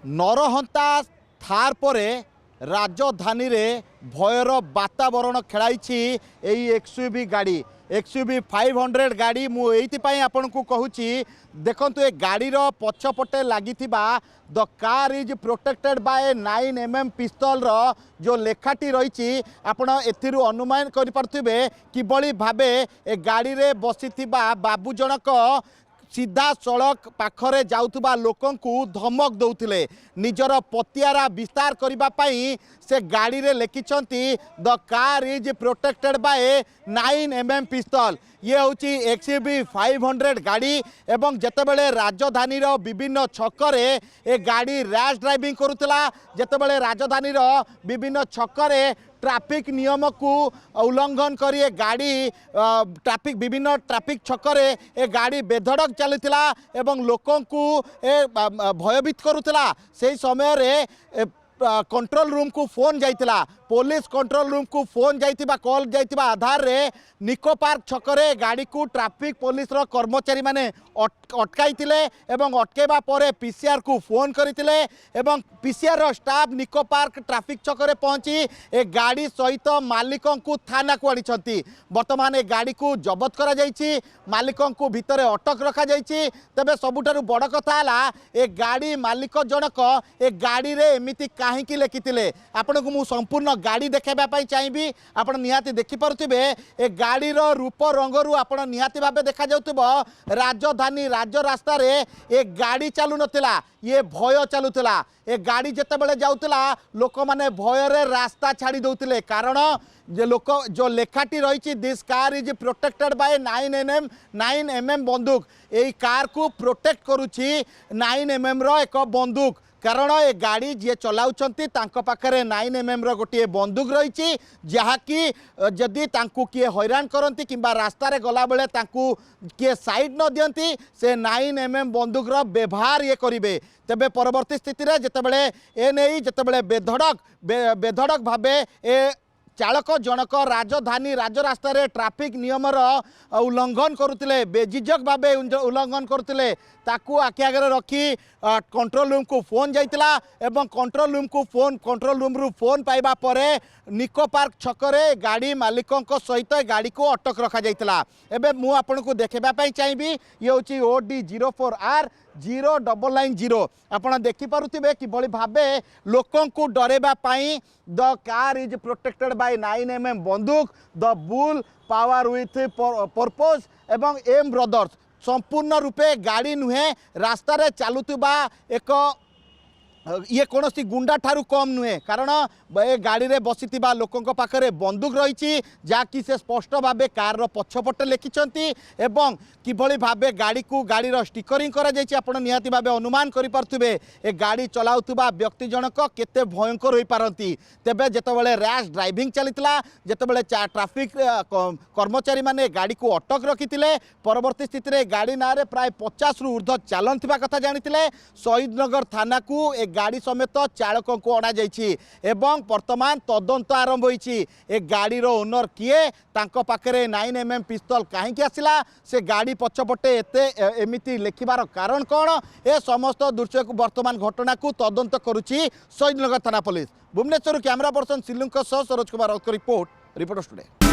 नरहंता थार परे राजधानी रे भयर वातावरण खेलाई एक्सयूवी गाड़ी एक्सयूवी 500 गाड़ी मुझे आपण को कहूँ देखु ए गाड़ीर पछपटे लगी the car is protected by 9mm पिस्तल जो लेखाटी रही आपण एथिरु अनुमान करिपारथिबे किबळी भाबे ए गाड़ी रे बसी बाबू जनक सीधा सड़क पाखरे जाउथुबा लोकंकु धमक दौथिले निजर पतियारा विस्तार करने से गाड़ी रे लिखिछंती the car is protected by 9mm pistol. ये हूँ एक्सयूवी 500 गाड़ी एवं जितेबले राजधानी विभिन्न छकरे ए गाड़ी रैश ड्राइविंग करुला जितेबले राजधानी विभिन्न छकरे ट्रैफिक नियम को उल्लंघन कर गाड़ी ट्रैफिक विभिन्न ट्रैफिक छकरे ए गाड़ी बेधड़क चलता एवं लोकों को भयभीत करुला से समय रे कंट्रोल रूम को फोन जाइतिला पुलिस कंट्रोल रूम को फोन जाइतिबा कॉल जाइतिबा आधार रे निको पार्क छकरे गाड़ी को ट्रैफिक पुलिस रो कर्मचारी माने अटकाइतिले एवं अटकेबा परे पीसीआर को फोन करितिले एवं पीसीआर रो स्टाफ निको पार्क ट्रैफिक छकरे पहुंची ए गाड़ी सहित मालिकों को थाना को आनिछंती। वर्तमान ए गाड़ी को जबत करा जाइछि मालिकों को भितरे अटक रखा जाइछि। तबे सबुठारु बड़ कथा हला ए गाड़ी मालिक जनक ए गाड़ी रे एमिति काहेकि लेखितिले आपन को मु संपूर्ण गाड़ी देखाइबा पई चाहिबी आपण निहाती देखि पारुथिबे ए गाड़ी रो रूप रंगरु आपण निहाती भाबे देखा जाउतबो राजधानी राज रास्ता रे ए गाड़ी चालू नथिला ये भय चालुला ए गाड़ी जेतेबेले जाउतला लोक माने भय रे रास्ता छाड़ी दउतिले कारण जे लोक जो लेखाटी रही this car is protected by 9mm बंदूक ए कार को प्रोटेक्ट करुछि 9mm रो एक बंदूक कारण ए गाड़ी जी चलाउछंती तांको पाखरे 9mm रो गोटे बंदूक रही जहाँकि जदि तांकु किए हैरान करती किंबा रास्ता रे गला बेले तांकु किए साइड न दियंती से 9mm बंदूक रो व्यवहार ये करिवे। तेबे परवर्ती स्थिति रे जेतेबेले ए नै जेतेबेले बेधड़क भाबे ए चालक जनक राजधानी राजरास्ता रे ट्रैफिक नियम उल्लंघन करुले बेझिझक भाव उल्लंघन करुले ताकू आखि आगे रखी कंट्रोल रूम को फोन जाइतिला एवं कंट्रोल रूम रु फोन पाइबा परे निको पार्क छकरे गाड़ी मालिकों सहित गाड़ी को अटक रखा जाइतिला। एबे मु आपन को देखेबा पई चाहिबी ये होची OD04R 0990 आपड़ देखिपे कि भावे लोकों को डरेबा पाई the car is protected by 9mm बंदूक the bull power with purpose एवं एम ब्रदर्स संपूर्ण रूपे गाड़ी नुहे रास्ता रे चलुवा एक ये कौन गुंडा ठारू कम नुहे कारण ए गाड़ी रे बसी लोकों पाखरे बंदूक रही जहाँकि से स्पष्ट भावे कार पछपटे लिखिंट एवं किभली भावे गाड़ी को गाड़ीर स्टिकरिंग करा जायछि आपण निहाती भावे अनुमान करिपारथुबे ए गाड़ी चलाउथुबा व्यक्ति जनक केते भयंकर होई पारंती। तेबे जेतेबेले रैश ड्राइविंग चलीतला जेतेबेले ट्रैफिक कर्मचारी माने गाड़ी को अटक रखिथिले परवर्ती स्थिति रे गाड़ी नारे प्राय 50 रु ऊर्ध्व चालन थिबा कथा जानिथिले शहीदनगर थाना को ए गाड़ी समेत चालकों को अणा जाइछि एवं वर्तमान तदंत आरंभ होइछि ए गाड़ीर ओनर किए तांको पाखरे 9mm पिस्तल काहेकि आसिला से गाड़ी पछपटे एते एमिति लेखिबार कारण कौन ए समस्त दृश्य को वर्तमान घटना को तदंत करुछि शहीदनगर थाना पुलिस। भुवनेश्वर कैमरा पर्सन सिलुंक सह सरोज कुमार रिपोर्ट टुडे।